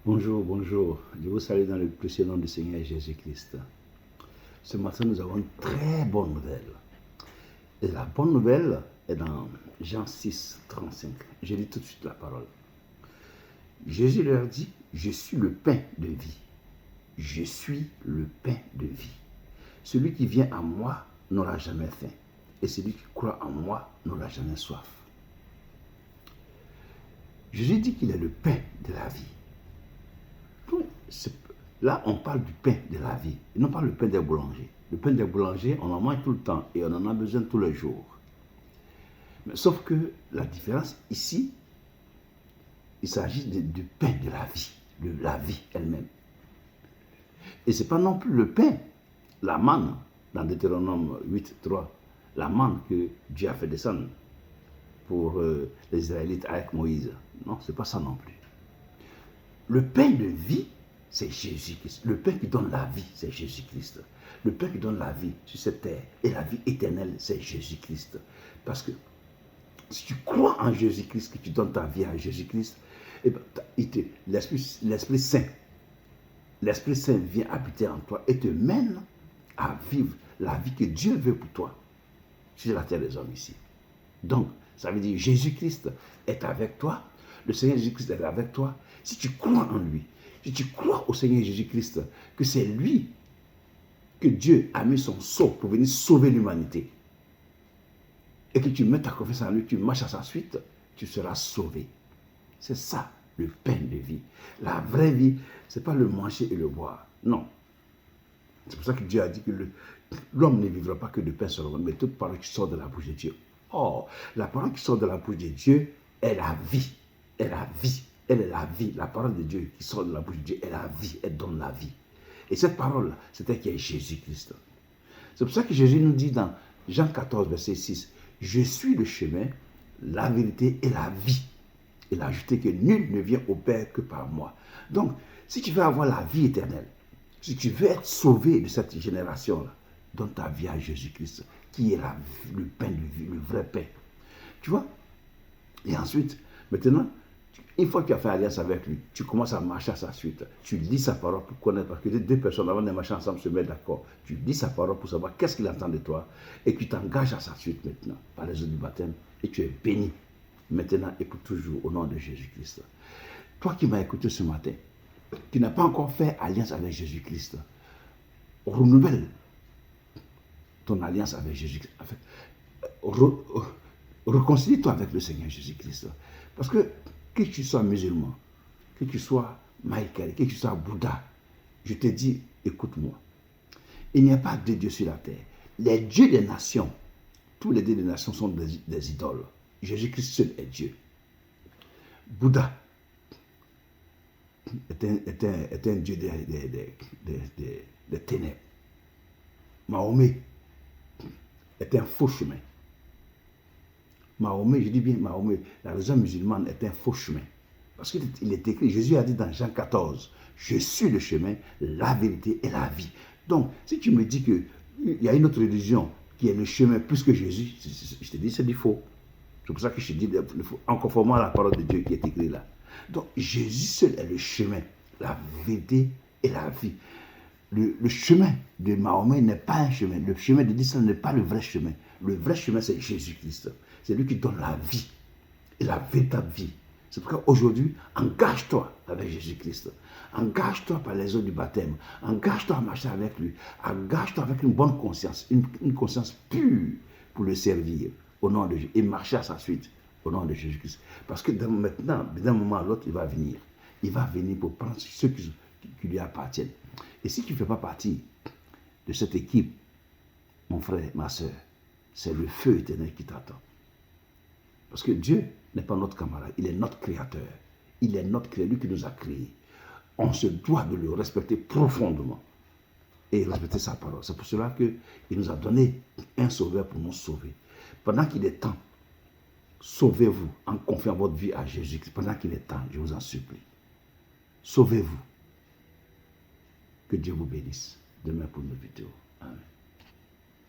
Bonjour, bonjour. Je vous salue dans le précieux nom du Seigneur Jésus-Christ. Ce matin, nous avons une très bonne nouvelle. Et la bonne nouvelle est dans Jean 6, 35. Je lis tout de suite la parole. Jésus leur dit, je suis le pain de vie. Je suis le pain de vie. Celui qui vient à moi n'aura jamais faim. Et celui qui croit en moi n'aura jamais soif. Jésus dit qu'il est le pain de la vie. Là, on parle du pain de la vie, et non pas le pain des boulangers. Le pain des boulangers, on en mange tout le temps et on en a besoin tous les jours. Mais sauf que la différence ici, il s'agit du pain de la vie elle-même. Et ce n'est pas non plus le pain, la manne, dans Deutéronome 8, 3, la manne que Dieu a fait descendre pour les Israélites avec Moïse. Non, ce n'est pas ça non plus. Le pain de vie, c'est Jésus-Christ. Le pain qui donne la vie, c'est Jésus-Christ. Le pain qui donne la vie sur cette terre et la vie éternelle, c'est Jésus-Christ. Parce que si tu crois en Jésus-Christ, que tu donnes ta vie à Jésus-Christ, eh ben, l'Esprit Saint vient habiter en toi et te mène à vivre la vie que Dieu veut pour toi sur la terre des hommes ici. Donc, ça veut dire Jésus-Christ est avec toi, le Seigneur Jésus-Christ est avec toi. Si tu crois en lui, si tu crois au Seigneur Jésus-Christ, que c'est lui que Dieu a mis son sceau pour venir sauver l'humanité, et que tu mets ta confiance en lui, tu marches à sa suite, tu seras sauvé. C'est ça, le pain de vie. La vraie vie, ce n'est pas le manger et le boire. Non. C'est pour ça que Dieu a dit que l'homme ne vivra pas que de pain seulement, mais toute parole qui sort de la bouche de Dieu. Oh, la parole qui sort de la bouche de Dieu est la vie. Est la vie. Elle est la vie. La parole de Dieu qui sort de la bouche de Dieu est la vie. Elle donne la vie. Et cette parole-là, c'était qui est Jésus-Christ. C'est pour ça que Jésus nous dit dans Jean 14, verset 6, « Je suis le chemin, la vérité et la vie. » Il a ajouté que nul ne vient au Père que par moi. Donc, si tu veux avoir la vie éternelle, si tu veux être sauvé de cette génération-là, donne ta vie à Jésus-Christ, qui est le pain de vie, le vrai pain. Tu vois? Et ensuite, maintenant, une fois que tu as fait alliance avec lui, tu commences à marcher à sa suite. Tu lis sa parole pour connaître, parce que deux personnes avant de marcher ensemble se mettent d'accord. Tu lis sa parole pour savoir qu'est-ce qu'il attend de toi et tu t'engages à sa suite maintenant par les eaux du baptême et tu es béni maintenant et pour toujours au nom de Jésus-Christ. Toi qui m'as écouté ce matin, qui n'as pas encore fait alliance avec Jésus-Christ, renouvelle ton alliance avec Jésus-Christ. Réconcilie-toi avec le Seigneur Jésus-Christ. Parce que tu sois musulman, que tu sois Michael, que tu sois Bouddha, je te dis, écoute-moi. Il n'y a pas de Dieu sur la terre. Les dieux des nations, tous les dieux des nations sont des idoles. Jésus-Christ seul est Dieu. Bouddha est un Dieu des ténèbres. Mahomet est un faux chemin. Mahomet, je dis bien Mahomet, la religion musulmane est un faux chemin. Parce qu'il est écrit, Jésus a dit dans Jean 14, je suis le chemin, la vérité et la vie. Donc, si tu me dis qu'il y a une autre religion qui est le chemin plus que Jésus, je te dis c'est du faux. C'est pour ça que je te dis, en conformant à la parole de Dieu qui est écrite là. Donc, Jésus seul est le chemin, la vérité et la vie. Le chemin de Mahomet n'est pas un chemin. Le chemin de l'islam n'est pas le vrai chemin. Le vrai chemin, c'est Jésus-Christ. C'est lui qui donne la vie et la véritable vie. C'est pourquoi aujourd'hui, engage-toi avec Jésus-Christ. Engage-toi par les eaux du baptême. Engage-toi à marcher avec lui. Engage-toi avec une bonne conscience, une conscience pure pour le servir au nom de Jésus et marcher à sa suite au nom de Jésus-Christ. Parce que maintenant, d'un moment à l'autre, il va venir. Il va venir pour prendre ceux qui lui appartiennent. Et si tu ne fais pas partie de cette équipe, mon frère, ma soeur, c'est le feu éternel qui t'attend. Parce que Dieu n'est pas notre camarade, il est notre créateur. Il est notre créateur, lui qui nous a créés. On se doit de le respecter profondément et respecter sa parole. C'est pour cela qu'il nous a donné un sauveur pour nous sauver. Pendant qu'il est temps, sauvez-vous en confiant votre vie à Jésus-Christ. Pendant qu'il est temps, je vous en supplie. Sauvez-vous. Que Dieu vous bénisse. Demain pour une vidéo. Amen.